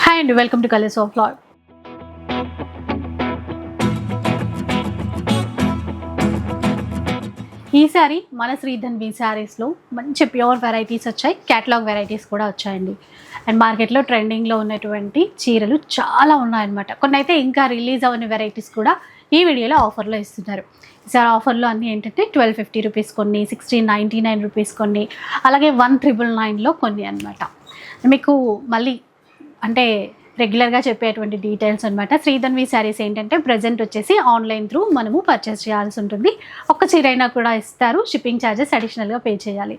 Hi and welcome to Colors of Love. ఈసారి మన శ్రీధన్వి శారీస్లో మంచి ప్యూర్ వెరైటీస్ వచ్చాయి, క్యాటలాగ్ వెరైటీస్ కూడా వచ్చాయండి. అండ్ మార్కెట్లో ట్రెండింగ్లో ఉన్నటువంటి చీరలు చాలా ఉన్నాయన్నమాట. కొన్ని అయితే ఇంకా రిలీజ్ అవ్వని వెరైటీస్ కూడా ఈ వీడియోలో ఆఫర్లో ఇస్తున్నారు. ఈసారి ఆఫర్లో అన్నీ ఏంటంటే 1250 రూపీస్ కొన్ని, 1699 రూపీస్ కొన్ని, అలాగే 1999లో కొన్ని అనమాట. మీకు మళ్ళీ అంటే రెగ్యులర్గా చెప్పేటువంటి డీటెయిల్స్ అనమాట. శ్రీధన్వి శారీస్ ఏంటంటే ప్రజెంట్ వచ్చేసి ఆన్లైన్ త్రూ మనము పర్చేస్ చేయాల్సి ఉంటుంది. ఒక్క చీర అయినా కూడా ఇస్తారు, షిప్పింగ్ ఛార్జెస్ అడిషనల్గా పే చేయాలి.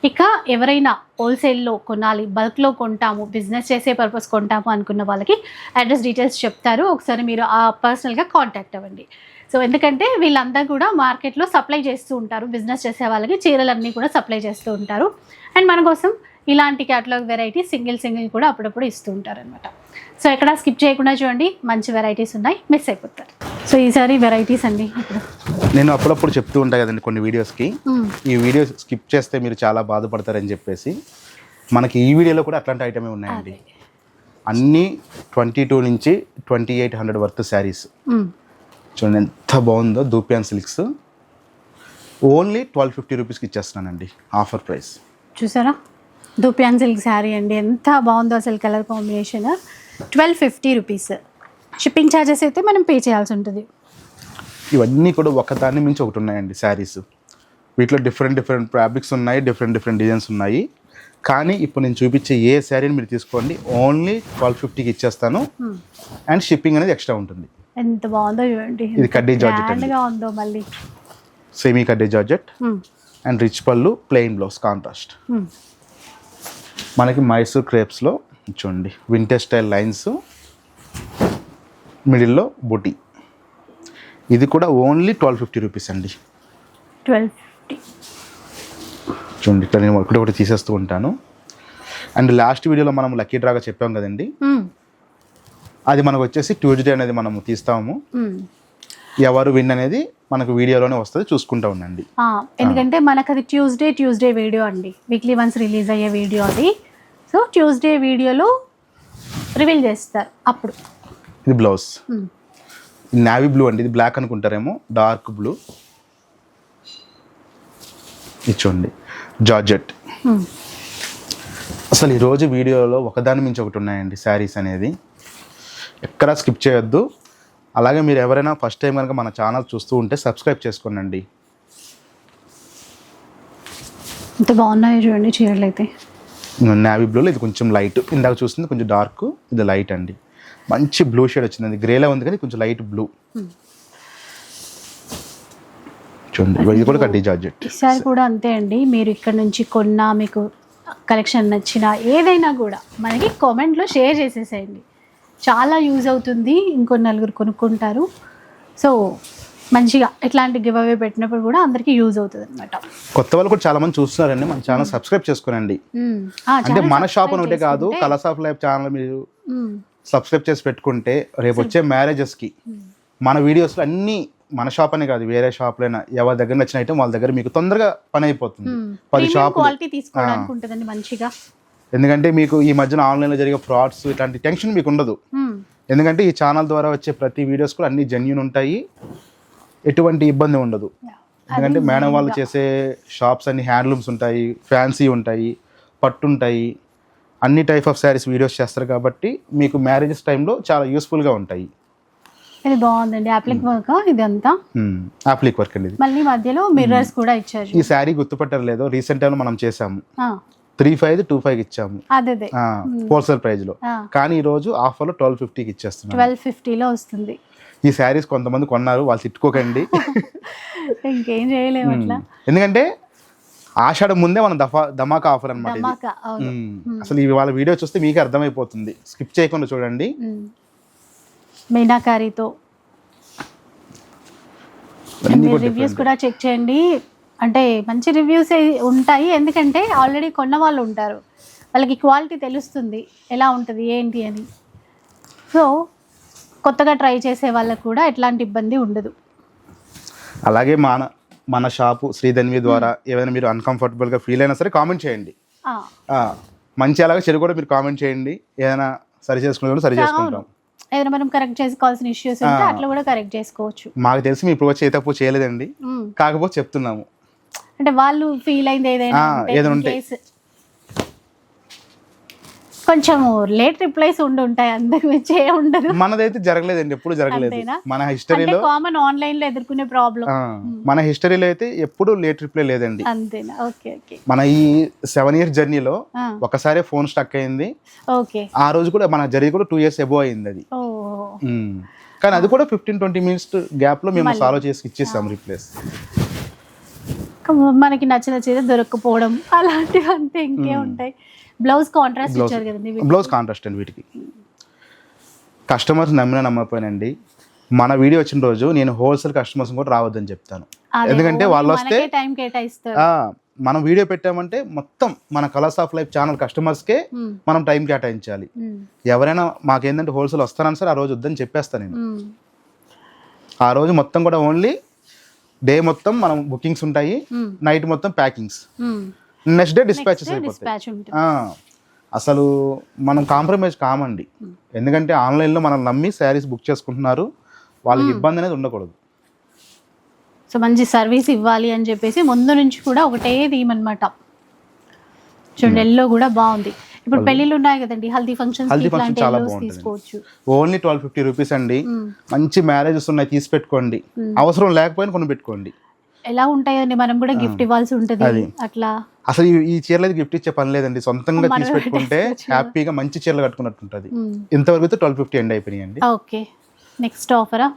ఇక ఎవరైనా హోల్సేల్లో కొనాలి, బల్క్లో కొంటాము, బిజినెస్ చేసే పర్పస్ కొంటాము అనుకున్న వాళ్ళకి అడ్రస్ డీటెయిల్స్ చెప్తారు. ఒకసారి మీరు పర్సనల్గా కాంటాక్ట్ అవ్వండి. సో ఎందుకంటే వీళ్ళంతా కూడా మార్కెట్లో సప్లై చేస్తూ ఉంటారు, బిజినెస్ చేసే వాళ్ళకి చీరలన్నీ కూడా సప్లై చేస్తూ ఉంటారు. అండ్ మన కోసం ఇలాంటి క్యాటలాగ్ వెరైటీ సింగిల్ కూడా అప్పుడప్పుడు ఇస్తూ ఉంటారు అనమాట. సో ఎక్కడ స్కిప్ చేయకుండా చూడండి, మంచి వెరైటీస్ ఉన్నాయి, మిస్ అయిపోతారు. సో ఈసారి వెరైటీస్ అండి. ఇప్పుడు నేను అప్పుడప్పుడు చెప్తూ ఉంటాను కదండి కొన్ని వీడియోస్కి, ఈ వీడియో స్కిప్ చేస్తే మీరు చాలా బాధపడతారని చెప్పేసి మనకి ఈ వీడియోలో కూడా అట్లాంటి ఐటమే ఉన్నాయండి. అన్నీ 22 నుంచి 2800 వర్త్ శారీస్. చూడండి ఎంత బాగుందో, దూపియాన్ సిల్క్స్. ఓన్లీ 1250 రూపీస్కి ఇచ్చేస్తున్నానండి, ఆఫర్ ప్రైస్. చూసారా, దూపియాన్ సిల్క్ శారీ అండి, ఎంత బాగుందో అసలు colour combination. 1250 rupees. Shipping charges అయితే మనం పే చేయాల్సి ఉంటుంది. ఇవన్నీ కూడా ఒకదాన్ని మించి ఒకటి ఉన్నాయండి శారీస్. వీటిలో డిఫరెంట్ ఫ్యాబ్రిక్స్ ఉన్నాయి, డిఫరెంట్ డిజైన్స్ ఉన్నాయి. కానీ ఇప్పుడు నేను చూపించే ఏ శారీని మీరు తీసుకోండి, ఓన్లీ 1250కి ఇచ్చేస్తాను. అండ్ షిప్పింగ్ అనేది ఎక్స్ట్రా ఉంటుంది. ఎంత బాగుందో చూడండి, ఇది కడ్డీ జార్జెట్ అండి, ఉందో మళ్ళీ సెమీ కడ్డీ జార్జెట్. అండ్ రిచ్ పళ్ళు, ప్లెయిన్ బ్లౌజ్, కాంట్రాస్ట్. మనకి మైసూర్ క్రేప్స్లో చూడండి వింటేజ్ స్టైల్ లైన్స్, మిడిల్లో బుటీ. ఇది కూడా ఓన్లీ 1250 రూపీస్ అండి. 1250 చూడండి, ఇట్లా నేను ఒకటి తీసేస్తూ ఉంటాను. అండ్ లాస్ట్ వీడియోలో మనం లక్కీ డ్రాగా చెప్పాం కదండి, అది మనకు వచ్చేసి ట్యూస్డే అనేది మనము తీస్తాము. ఎవరు విన్ అనేది మనకు వీడియోలోనే వస్తుంది, చూసుకుంటూ ఉండండి. ఎందుకంటే మనకు అది ట్యూస్డే వీడియో అండి, వీక్లీ వన్స్ రిలీజ్ అయ్యే వీడియో అది. సో ట్యూస్డే వీడియోలో రివీల్ చేస్తారు అప్పుడు. ఇది బ్లౌజ్, నావీ బ్లూ అండి, ఇది బ్లాక్ అనుకుంటారేమో, డార్క్ బ్లూ. ఇది చూడండి జార్జెట్. అసలు ఈరోజు వీడియోలో ఒకదాని మించి ఒకటి ఉన్నాయండి శారీస్ అనేది, ఎక్కడా స్కిప్ చేయొద్దు. అలాగే మీరు ఎవరైనా ఫస్ట్ టైం కనుక మన ఛానల్ చూస్తూ ఉంటే సబ్స్క్రైబ్ చేసుకోండి. ఇంత బాగున్నాయి చూడండి చీరలు అయితే. నావీ బ్లూలో ఇది కొంచెం లైట్, ఇందాక చూస్తుంది కొంచెం డార్క్, ఇది లైట్ అండి. మంచి బ్లూ షేడ్ వచ్చింది, గ్రేలా ఉంది కానీ కొంచెం లైట్ బ్లూ. చూడండి ఇది కూడా కడ్డీ జార్జెట్. ఈసారి కూడా అంతే అండి, మీరు ఇక్కడ నుంచి కొన్నా, మీకు కలెక్షన్ నచ్చినా ఏదైనా కూడా మనకి కామెంట్లో షేర్ చేసేసేయండి, చాలా యూజ్ అవుతుంది. ఇంకో నలుగురు కొనుక్కుంటారు. సో మంచిగా ఇట్లాంటి గివ్ అవే పెట్టినప్పుడు కూడా అందరికీ యూజ్ అవుతుంది అనమాట. కొత్త వాళ్ళు కూడా చాలా మంది చూస్తున్నారండి, మన ఛానల్ సబ్స్క్రైబ్ చేసుకోనండి. అంటే మన షాప్ అని ఒకటే కాదు, కలర్స్ ఆఫ్ లైఫ్ ఛానల్ మీరు సబ్స్క్రైబ్ చేసి పెట్టుకుంటే రేపు వచ్చే మ్యారేజెస్కి మన వీడియోస్లో అన్నీ మన షాప్ అనే కాదు, వేరే షాప్లైనా ఎవరి దగ్గర నచ్చిన ఐటమ్ వాళ్ళ దగ్గర మీకు తొందరగా పని అయిపోతుంది. 10 షాపులు క్వాలిటీ తీసుకోవడానికి ఉంటుందండి మంచిగా. ఎందుకంటే మీకు ఈ మధ్యన ఆన్లైన్లో జరిగే ఫ్రాడ్స్ ఇట్లాంటి టెన్షన్ మీకు ఉండదు. ఎందుకంటే ఈ ఛానల్ ద్వారా వచ్చే ప్రతి వీడియోస్ కూడా అన్ని జెన్యూన్ ఉంటాయి, ఎటువంటి ఇబ్బంది ఉండదు. ఎందుకంటే మేడం వాళ్ళు చేసే షాప్స్ అన్ని హ్యాండ్లూమ్స్ ఉంటాయి, ఫ్యాన్సీ ఉంటాయి, పట్టు ఉంటాయి, అన్ని టైప్ ఆఫ్ శారీస్ వీడియోస్ చేస్తారు కాబట్టి మీకు మ్యారేజెస్ టైంలో చాలా యూస్ఫుల్గా ఉంటాయి. ఇది బాగుందండి, అప్లిక్ వర్క్. ఇదంతా అప్లిక్ వర్క్ అండి. మళ్ళీ మధ్యలో మిర్రర్స్ కూడా ఇచ్చారు. ఈ శారీ గుర్తుపట్టారు లేదో, రీసెంట్ టైంలో మనం చేసాము, 3525 ఇచ్చాము హోల్సేల్ ప్రైస్ లో. కానీ ఈ రోజు ఆఫర్ లో 1250కి ఇచ్చేస్తున్నాం. 1250లో వస్తుంది. ఈ శారీస్ కొంతమంది కొన్నారు, వాళ్ళు తిట్టుకోకండి, ఇంకేం చేయలేము అట్లా. ఎందుకంటే ఆషాఢం ముందే మనం ధమాకా ఆఫర్ అనమాట. అసలు వాళ్ళ వీడియో చూస్తే మీకే అర్థమైపోతుంది, స్కిప్ చేయకుండా చూడండి. మీనాకారీతో రివ్యూస్ కూడా చెక్ చేయండి, అంటే మంచి రివ్యూస్ ఉంటాయి. ఎందుకంటే ఆల్రెడీ కొన్న వాళ్ళు ఉంటారు, వాళ్ళకి క్వాలిటీ తెలుస్తుంది ఎలా ఉంటుంది ఏంటి అని. సో కొత్తగా ట్రై చేసే వాళ్ళకు కూడా ఎట్లాంటి ఇబ్బంది ఉండదు. అలాగే మన షాపు శ్రీధన్వి ద్వారా ఏమైనా మీరు అన్కంఫర్టబుల్గా ఫీల్ అయినా సరే కామెంట్ చేయండి. మంచి అలాగే చెడు కూడా మీరు కామెంట్ చేయండి. ఏదైనా సరి చేసుకునే సరి చేసుకుంటాం. ఏదైనా మనం కరెక్ట్ చేసుకోవాల్సిన ఇష్యూస్ ఉంటే అట్లా కూడా కరెక్ట్ చేసుకోవచ్చు. మాకు తెలిసి మీ ఇప్పుడు వచ్చి ఏ తప్పు చేయలేదండి, కాకపోతే చెప్తున్నాము. అంటే వాళ్ళు ఫీల్ అయింది ఏదైనా ఉంటే కొంచెం లేట్ రిప్లైస్ ఉంటాయి, అందుకు మించి ఉండదు. మనదైతే జరగలేదండి, ఎప్పుడు జరగలేదు. మన హిస్టరీలో కామన్ ఆన్లైన్ లో ఎదుర్కొనే ప్రాబ్లం, మన హిస్టరీలో అయితే ఎప్పుడు లేట్ రిప్లై లేదండి. అంతేనా? Okay okay. మన ఈ 7 years జర్నీలో ఒకసారి ఫోన్ స్టక్ అయింది. ఓకే. ఆ రోజు కూడా మన జరిగి కూడా 2 years అబోవ్ అయింది అది. కానీ అది కూడా 15-20 minutes గ్యాప్ లో మేము సాల్వ్ చేసి ఇచ్చేసాం రిప్లేస్. మనకి నచ్చిన చీర దొరకకపోవడం అలాంటివి అంతే, ఇంకే ఉంటాయి. బ్లౌజ్ కాంట్రాస్ట్ ఇచ్చారు కదండి. బ్లౌజ్ కాంట్రాస్ట్ అండి. వీటికి కస్టమర్స్ నమ్మకపోయినండి, మన వీడియో వచ్చిన రోజు నేను హోల్సేల్ కస్టమర్స్ కూడా రావద్దని చెప్తాను. ఎందుకంటే వాళ్ళు వస్తే టైం కేటాయిస్తారు. మనం వీడియో పెట్టామంటే మొత్తం మన కలర్స్ ఆఫ్ లైఫ్ ఛానల్ కస్టమర్స్కే మనం టైం కేటాయించాలి. ఎవరైనా మాకేంటంటే హోల్సేల్ వస్తానని సార్ ఆ రోజు వద్దని చెప్పేస్తాను నేను. ఆ రోజు మొత్తం కూడా ఓన్లీ డే మొత్తం మనం బుకింగ్స్ ఉంటాయి, నైట్ మొత్తం ప్యాకింగ్స్, నెక్స్ట్ డే డిస్పాచెస్ అయిపోతాయి. అసలు మనం కాంప్రమైజ్ కామండి, ఎందుకంటే ఆన్లైన్లో మనం నమ్మి శారీస్ బుక్ చేసుకుంటున్నారు, వాళ్ళకి ఇబ్బంది అనేది ఉండకూడదు. సో మంచి సర్వీస్ ఇవ్వాలి అని చెప్పేసి ముందు నుంచి కూడా ఒకటే థీమ్ అనమాట. చూడండి, ఎల్లో కూడా బాగుంది. ఇప్పుడు పెళ్ళిళ్ళు ఉన్నాయి కదండి, హల్దీ ఫంక్షన్ చాలా బాగుంటుంది. ఓన్లీ 1250 రూపీస్ అండి. మంచి మ్యారేజెస్ ఉన్నాయి, తీసి పెట్టుకోండి. అవసరం లేకపోయినా కొని పెట్టుకోండి. ఎలా ఉంటాయండి, మనం కూడా గిఫ్ట్ ఇవ్వాల్సి ఉంటుంది అట్లా. అసలు ఈ చీరలు గిఫ్ట్ ఇచ్చే పని లేదండి, సొంతంగా తీసి పెట్టుకుంటే హ్యాపీగా మంచి చీరలు కట్టుకున్నట్టు ఉంటుంది. ఇంతవరకు 1250 ఎండ్ అయిపోయినాయండి. ఓకే. నెక్స్ట్ ఆఫరా?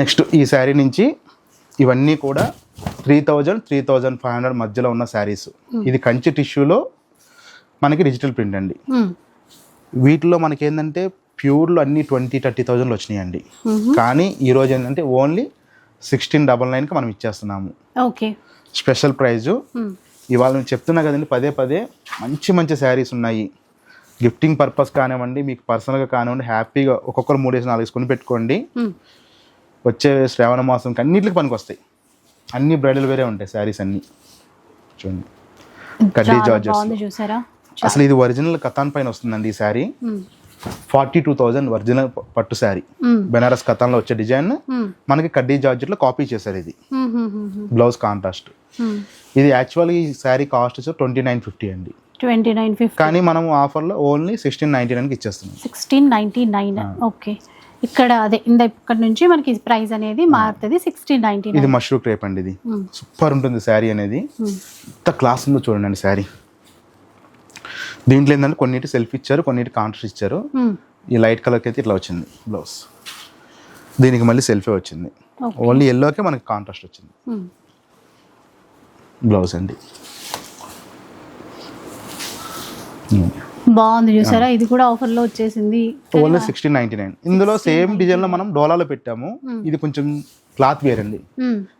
నెక్స్ట్ ఈ శారీ నుంచి ఇవన్నీ కూడా 3000-3500 మధ్యలో ఉన్న శారీస్. ఇది కంచి టిష్యూలో మనకి డిజిటల్ ప్రింట్ అండి. వీటిలో మనకి ఏంటంటే ప్యూర్లో అన్ని 20-30,000 వచ్చినాయండి. కానీ ఈరోజు ఏంటంటే ఓన్లీ 1699కి మనం ఇచ్చేస్తున్నాము. ఓకే. స్పెషల్ ప్రైజు ఇవాళ నేను చెప్తున్నా కదండి, పదే పదే మంచి మంచి శారీస్ ఉన్నాయి. గిఫ్టింగ్ పర్పస్ కానివ్వండి, మీకు పర్సనల్గా కానివ్వండి, హ్యాపీగా ఒక్కొక్కరు 3-4 కొని పెట్టుకోండి. వచ్చే శ్రావణ మాసంకి అన్నింటికి పనికి వస్తాయి. అన్ని బ్రైడల్ వేరే ఉంటాయి శారీస్ అన్ని. చూడండి, కడ్డీ జార్జెస్. అసలు ఇది ఒరిజినల్ కథాన్ పైన వస్తుందండి ఈ శారీ. 42,000 ఒరిజినల్ పట్టు శారీ, బెనారస్ కథాన్లో వచ్చే డిజైన్ మనకి కడ్డీ జార్జెట్లో కాపీ చేశారు. ఇది బ్లౌజ్ కాంట్రాస్ట్. ఇది యాక్చువల్గా ఈ శారీ కాస్ట్ 2950 అండి. 2950. కానీ మనం ఆఫర్లో ఓన్లీ 1699కి ఇచ్చేస్తున్నాం. 1699. ఓకే. ఇక్కడ అదే ఇక్కడ నుంచి మనకి ప్రైస్ అనేది మారుతుంది. 1699. ఇది మష్రూమ్ క్రేప్ అండి. ఇది సూపర్ ఉంటుంది శారీ అనేది. ఎంత క్లాస్ ఉందో చూడండి శారీ. దీంట్లో ఏంటంటే కొన్నిటి సెల్ఫ్ ఇచ్చారు, కొన్నిటి కాంట్రాస్ట్ ఇచ్చారు. ఈ లైట్ కలర్కి అయితే ఇట్లా వచ్చింది బ్లౌజ్, దీనికి మళ్ళీ సెల్ఫే వచ్చింది. ఓన్లీ ఎల్లోకే మనకి కాంట్రాస్ట్ వచ్చింది బ్లౌజ్ అండి. బాగుంది చూసారా, ఇది కూడా ఆఫర్ లో వచ్చేసింది. ఓన్లీ 1699. ఇందులో సేమ్ డిజైన్ లో మనం డోలాలో పెట్టాము. ఇది కొంచెం క్లాత్ వేరండి,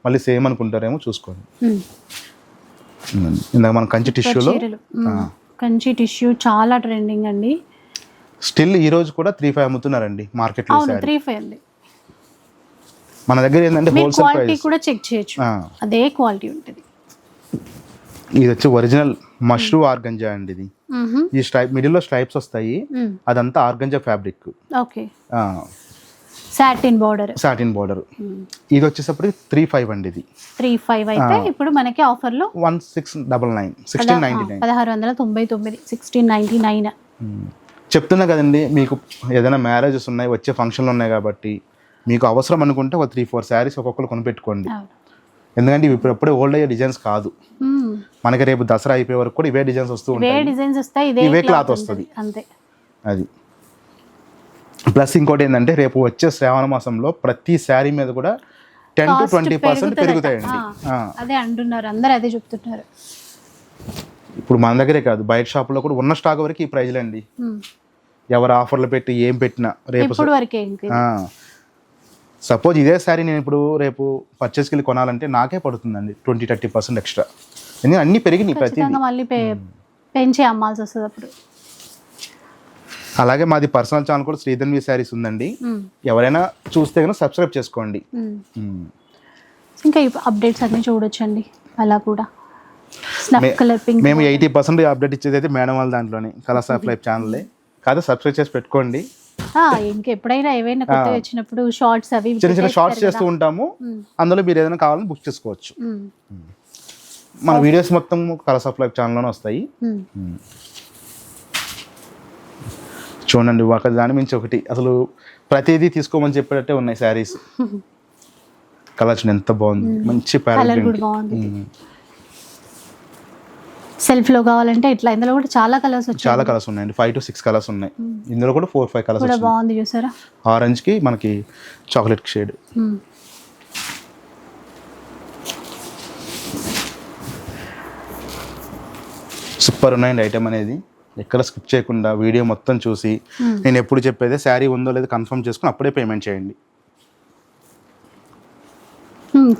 మళ్ళీ సేమ్ అనుకుంటారేమో చూసుకోండి. ఇందాక మనం కంచి టిష్యూలో, కంచి టిష్యూ చాలా ట్రెండింగ్ అండి. స్టిల్ ఈ రోజు కూడా 35 అమ్ముతున్నారండి మార్కెట్ లో. 35 అండి. మన దగ్గర ఏంటంటే హోల్సేల్ క్వాలిటీ కూడా చెక్ చేయొచ్చు, అదే క్వాలిటీ ఉంటుంది. ఇది వచ్చి ఒరిజినల్ మష్రూ ఆర్గంజా అండి. ఇది ఈ స్ట్రైప్ మిడిల్ లో స్ట్రైప్స్ వస్తాయి, అదంతా organza fabric. Okay. Satin border. ఇది వచ్చేసప్పటికి 35 అండి. ఇది 35 అయితే ఇప్పుడు మనకి ఆఫర్ లో 1699, 1699, 1699, 1699. చెప్తున్నా కదండి, మీకు ఏదైనా మ్యారేజెస్ ఉన్నాయి, వచ్చే ఫంక్షన్లు ఉన్నాయి కాబట్టి మీకు అవసరం అనుకుంటే ఒక 3-4 శారీస్ ఒక్కొక్కరు కొనిపెట్టుకోండి. ఎందుకంటే ఇవి ఇప్పుడే ఓల్డ్ అయ్యే డిజైన్స్ కాదు. మనకి రేపు దసరా అయిపోయే వరకు కూడా ఇవే డిజైన్స్ వస్తూ ఉంటాయి, ఇవే క్లాత్ వస్తుంది అంతే. అది ప్లస్ ఇంకోటి ఏంటంటే రేపు వచ్చే శ్రావణ మాసంలో ప్రతి శారీ మీద కూడా 10-20% పెరుగుతాయండి. అదే అంటున్నారు అందరూ, అదే చెప్తున్నారు. ఇప్పుడు మన దగ్గరే కాదు, బయట షాపులో కూడా ఉన్న స్టాక్ వరకు ఈ ప్రైజ్లు అండి. ఎవరు ఆఫర్లు పెట్టి ఏం పెట్టినా రేపు సపోజ్ ఇదే శారీ నేను ఇప్పుడు రేపు పర్చేస్కి వెళ్ళి కొనాలంటే నాకే పడుతుందండి 20-30% ఎక్స్ట్రా. ఎందుకంటే అన్ని పెరిగినాయి, ప్రతి మళ్ళీ పెంచి అమ్మాల్సి వస్తుంది అప్పుడు. అలాగే మాది పర్సనల్ ఛానల్ కూడా శ్రీధన్వి శారీస్ ఉందండి, ఎవరైనా చూస్తే కనుక సబ్స్క్రైబ్ చేసుకోండి. ఇంకా అప్డేట్స్ అన్ని చూడొచ్చండి అలా కూడా. Snuff colour pink. మేము 80% అప్డేట్ ఇచ్చేది అయితే మేడం వాళ్ళ దాంట్లోనే కలర్స్ ఆఫ్ లైఫ్ ఛానల్లే కాదు, సబ్స్క్రైబ్ చేసి పెట్టుకోండి. ఇంకెప్పుడైనా ఏవైనా కొత్తగా వచ్చినప్పుడు షార్ట్స్ అవి చిన్న చిన్న షార్ట్స్ చేస్తూ ఉంటాము, అందులో మీరు ఏదైనా కావాలని బుక్ చేసుకోవచ్చు. మన వీడియోస్ మొత్తం కలర్స్ ఆఫ్ లైఫ్ ఛానల్లోనే వస్తాయి. చూడండి ఒక దాని మించి ఒకటి, అసలు ప్రతిదీ తీసుకోమని చెప్పేటట్టే ఉన్నాయి శారీస్. కలర్ ఎంత బాగుంది, మంచి కలర్ కూడా బాగుంది. సెల్ఫ్ లో కావాలంటే ఇట్లా, ఇందులో కూడా చాలా కలర్స్ వచ్చాయి. చాలా కలర్స్ ఉన్నాయండి, 5 to 6 కలర్స్ ఉన్నాయి. ఇందులో కూడా 4-5 కలర్స్ కూడా బాగుంది చూసారా. ఆరెంజ్ కి మనకి చాక్లెట్ షేడ్. సూపర్ ఉన్నాయండి ఐటమ్ అనేది. ఎక్కడ స్కిప్ చేయకుండా వీడియో మొత్తం చూసి నేను ఎప్పుడు చెప్పేది శారీ ఉందో లేదో కన్ఫర్మ్ చేసుకుని అప్పుడే పేమెంట్ చేయండి.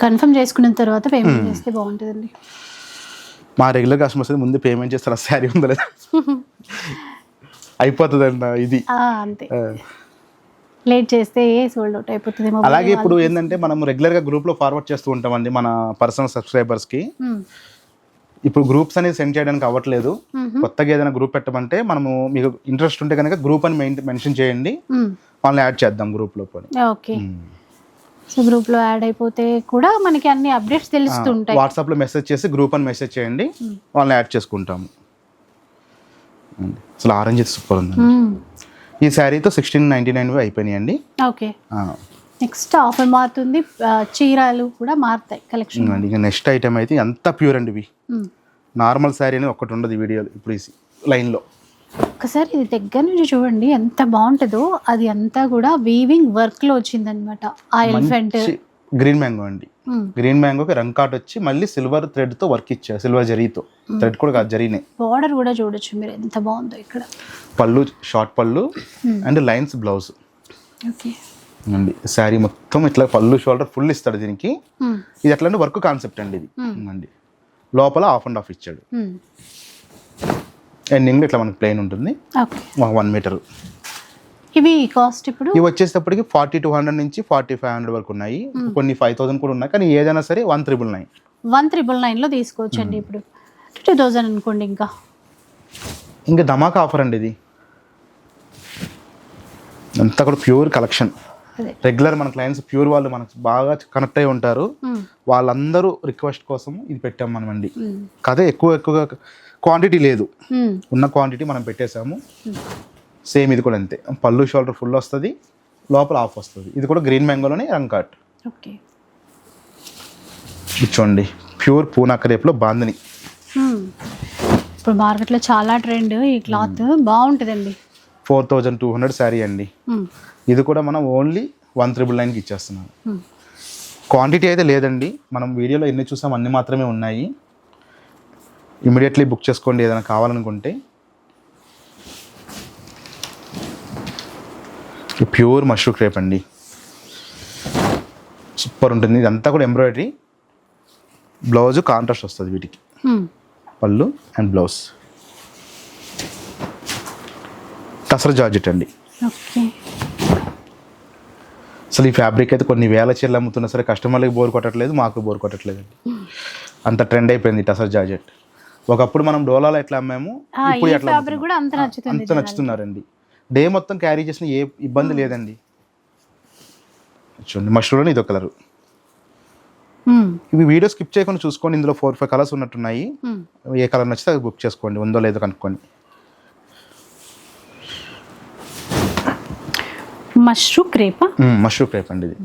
కన్ఫర్మ్ చేసుకున్న తర్వాత పేమెంట్ చేస్తే బాగుంటుందండి. మా రెగ్యులర్ కస్టమర్స్ ముందు పేమెంట్ చేస్తారు, శారీ ఉందో లేదా అయిపోతుంది అంట ఇది. అంతే, లేట్ చేస్తే సోల్డ్ అవుట్ అయిపోతుంది. అలాగే ఇప్పుడు ఏంటంటే మనం రెగ్యులర్గా గ్రూప్లో ఫార్వర్డ్ చేస్తూ ఉంటామండి మన పర్సనల్ సబ్స్క్రైబర్స్కి. ఇప్పుడు గ్రూప్స్ అనేది సెండ్ చేయడానికి అవ్వట్లేదు. కొత్తగా ఏదైనా గ్రూప్ పెట్టమంటే మనము మీకు ఇంట్రెస్ట్ ఉంటే కనుక గ్రూప్ అని మెన్షన్ చేయండి, వాళ్ళని యాడ్ చేద్దాం గ్రూప్లో. ఓకే, సో గ్రూప్లో యాడ్ అయిపోతే కూడా మనకి అన్ని అప్డేట్స్ తెలుస్తుంటాయి. వాట్సాప్లో మెసేజ్ చేసి గ్రూప్ అని మెసేజ్ చేయండి, వాళ్ళని యాడ్ చేసుకుంటాము. అసలు ఆరెంజ్ సూపర్ ఉంది. ఈ శారీతో 1699 అయిపోయినాయండి. ఓకే, నెక్స్ట్ ఆఫర్ మారుతుంది, చీరలు కూడా మారుతాయి కలెక్షన్. ఇక నెక్స్ట్ ఐటమ్ అయితే ఎంత ప్యూర్ అండి ఇవి. నార్మల్ శారీ అనేది ఒకటి ఉండదు ఈ వీడియోలో. ఇప్పుడు ఈ లైన్లో ఒక్కసారి ఇది దగ్గర నుంచి చూడండి ఎంత బాగుంటుందో. అది అంతా కూడా వీవింగ్ వర్క్ లో వచ్చిందనమాట. ఆ ఎలిఫెంట్ గ్రీన్ మ్యాంగో అండి. గ్రీన్ మ్యాంగోకి రంగ్ కాట్ వచ్చి మళ్ళీ సిల్వర్ థ్రెడ్ తో వర్క్ ఇచ్చారు, సిల్వర్ జరీతో. థ్రెడ్ కూడా కాదు, జరీనే. బార్డర్ కూడా చూడొచ్చు మీరు ఎంత బాగుందో. ఇక్కడ పళ్ళు షార్ట్ పళ్ళు అండ్ లైన్స్ బ్లౌజ్. ఓకే అండి శారీ మొత్తం ఇట్లా పళ్ళు షోల్డర్ ఫుల్ ఇస్తాడు దీనికి. ఇది ఎట్లా అంటే వర్క్ కాన్సెప్ట్ అండి ఇది. అండి లోపల ఆఫ్ అండ్ ఆఫ్ ఇచ్చాడు. ఎండింగ్ ఇట్లా మనకి ప్లెయిన్ ఉంటుంది, 1 మీటర్. ఇవి కాస్ట్ ఇప్పుడు ఇవి వచ్చేటప్పటికి 4200 నుంచి 4500 వరకు ఉన్నాయి. కొన్ని 5000 కూడా ఉన్నాయి, కానీ ఏదైనా సరే 1999. 1999 లో తీసుకోవచ్చండి. ఇప్పుడు 2000 అనుకోండి. ఇంకా ధమాకా ఆఫర్ అండి ఇది. అంతా కూడా ప్యూర్ కలెక్షన్. రెగ్యులర్ మన క్లయింట్స్ ప్యూర్ వాళ్ళు మనకు బాగా కనెక్ట్ అయి ఉంటారు. వాళ్ళందరూ రిక్వెస్ట్ కోసం ఇది పెట్టాం మనం అండి. కదే ఎక్కువగా క్వాంటిటీ లేదు, ఉన్న క్వాంటిటీ మనం పెట్టేసాము. సేమ్ ఇది కూడా అంతే, పళ్ళు షోల్డర్ ఫుల్ వస్తుంది, లోపల ఆఫ్ వస్తుంది. ఇది కూడా గ్రీన్ మ్యాంగోలోనే రంగ్ కట్. ఓకే, చూడండి ప్యూర్ పూనాక రేపులో బాందిని. ఇప్పుడు మార్కెట్లో చాలా ట్రెండ్ ఈ క్లాత్, బాగుంటుందండి. 4200 శారీ అండి. ఇది కూడా మనం ఓన్లీ 1999కి ఇచ్చేస్తున్నాం. క్వాంటిటీ అయితే లేదండి, మనం వీడియోలో ఎన్ని చూసాం అన్ని మాత్రమే ఉన్నాయి. ఇమీడియట్లీ బుక్ చేసుకోండి ఏదైనా కావాలనుకుంటే. ప్యూర్ మష్రూ క్రేప్ అండి, సూపర్ ఉంటుంది. ఇదంతా కూడా ఎంబ్రాయిడరీ, బ్లౌజ్ కాంట్రాస్ట్ వస్తుంది వీటికి. పళ్ళు అండ్ బ్లౌజ్ టసర్ జార్జెట్ అండి. అసలు ఈ ఫ్యాబ్రిక్ అయితే కొన్ని వేల చీరలు అమ్ముతున్నా సరే కస్టమర్లకి బోర్ కొట్టట్లేదు, మాకు బోర్ కొట్టట్లేదు అండి. అంత ట్రెండ్ అయిపోయింది టసర్ జార్జెట్. ఒకప్పుడు మనం డోలాలో ఎట్లా అమ్మాము, ఇప్పుడు ఎట్లా అంత నచ్చుతున్నారండి. డే మొత్తం క్యారీ చేసిన ఏ ఇబ్బంది లేదండి. చూడండి మష్రూమ్ ఇదో కలరు. ఇవి వీడియో స్కిప్ చేయకుండా చూసుకోండి, ఇందులో 4-5 కలర్స్ ఉన్నట్టున్నాయి. ఏ కలర్ నచ్చితే అది బుక్ చేసుకోండి, ఉందో లేదో కనుక్కోండి. మష్రూ క్రేప్ అండి ఇది.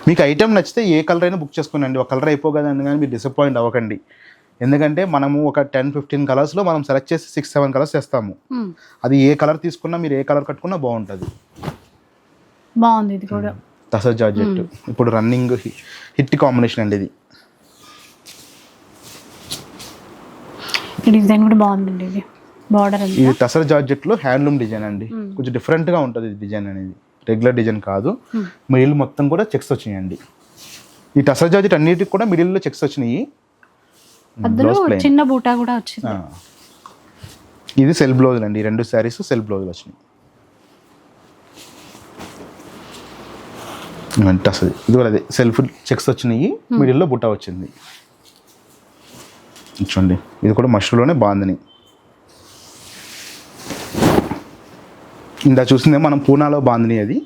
మీకు ఐటమ్ నచ్చితే ఏ కలర్ అయినా బుక్ చేసుకోండి. ఒక కలర్ అయిపోగదండి కానీ మీరు డిసప్పాయింట్ అవ్వకండి. ఎందుకంటే మనము ఒక 10-15 కలర్స్లో మనం సెలెక్ట్ చేసి 6-7 కలర్స్ చేస్తాము. అది ఏ కలర్ తీసుకున్నా మీరు ఏ కలర్ కట్టుకున్నా బాగుంటుంది. బాగుంది ఇది కూడా టసర్ జార్జెట్, ఇప్పుడు రన్నింగ్ హిట్ కాంబినేషన్ అండి ఇది. డిజైన్ కూడా బాగుందండి. ఇది బార్డర్ ఇది టసర్ జార్జెట్లో హ్యాండ్లూమ్ డిజైన్ అండి. కొంచెం డిఫరెంట్గా ఉంటుంది డిజైన్ అనేది, రెగ్యులర్ డిజైన్ కాదు. మిడిల్ మొత్తం కూడా చెక్స్ వచ్చినాయండి. ఈ టసర్ జార్జెట్ అన్నిటికి కూడా మిడిల్లో చెక్స్ వచ్చినాయి. చిన్న బూటా కూడా వచ్చింది. ఇది సెల్ బ్లౌజ్ అండి, 2 శారీస్ సెల్ బ్లౌజ్ వచ్చినాయి. టసర్ ఇది కూడా అదే సెల్ఫ్ చెక్స్ వచ్చినాయి, మిడిల్లో బుట్ట వచ్చింది. చూడండి ఇది కూడా మష్రూలోనే బాందిని. ఇందా చూసిందే మనం పూనాలో బాందిని, అది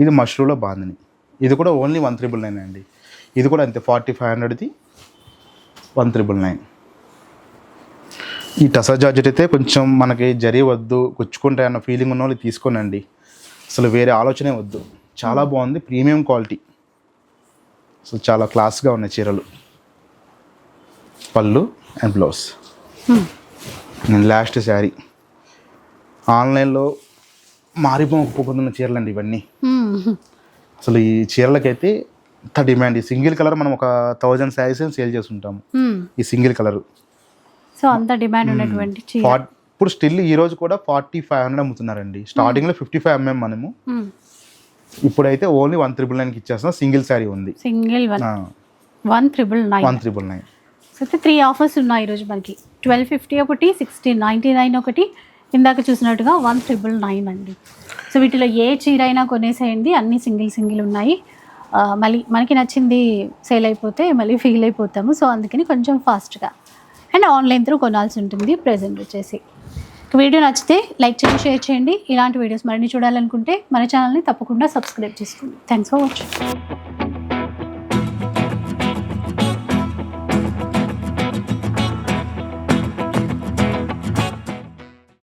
ఇది మష్రూలో బాందిని. ఇది కూడా ఓన్లీ 1,999 అండి. ఇది కూడా అంతే 4,500ది 1,999. ఈ టసా జార్జెట్ అయితే కొంచెం మనకి జరీ వద్దు, గుచ్చుకుంటాయి అన్న ఫీలింగ్ ఉన్న వాళ్ళు తీసుకోనండి. అసలు వేరే ఆలోచనే వద్దు, చాలా బాగుంది, ప్రీమియం క్వాలిటీ. సో చాలా క్లాస్గా ఉన్నాయి చీరలు. పళ్ళు అండ్ బ్లౌజ్. నేను లాస్ట్ శారీ ఆన్లైన్లో మారిపోతున్న చీరలు అండి ఇవన్నీ. అసలు ఈ చీరలకైతే ఇంత డిమాండ్. ఈ సింగిల్ కలర్ మనం ఒక 1000 శారీస్ సేల్ చేస్తుంటాము, ఈ సింగిల్ కలర్. సో అంత డిమాండ్ ఉన్నటువంటి చీర ఇప్పుడు స్టిల్ ఈ రోజు కూడా 4,500 అమ్ముతున్నారండి. స్టార్టింగ్లో 55 mm మనము, ఇప్పుడైతే ఓన్లీ 1,999కి ఇచ్చేస్తున్నాం. సింగిల్ శారీ ఉంది, సింగిల్ 1,999. సో అయితే 3 ఆఫర్స్ ఉన్నాయి ఈరోజు మనకి. 1,250 ఒకటి, 1,699 ఒకటి, ఇందాక చూసినట్టుగా 1,999 అండి. సో వీటిలో ఏ చీర అయినా కొనేసేయండి, అన్నీ సింగిల్ ఉన్నాయి. మళ్ళీ మనకి నచ్చింది సేల్ అయిపోతే మళ్ళీ ఫీల్ అయిపోతాము. సో అందుకని కొంచెం ఫాస్ట్గా అండ్ ఆన్లైన్ త్రూ కొనాల్సి ఉంటుంది ప్రెజెంట్ వచ్చేసి. వీడియో నచ్చితే లైక్ చేయండి, షేర్ చేయండి. ఇలాంటి వీడియోస్ మరిన్ని చూడాలనుకుంటే మన ఛానల్ని తప్పకుండా సబ్స్క్రైబ్ చేసుకోండి. Thanks for watching.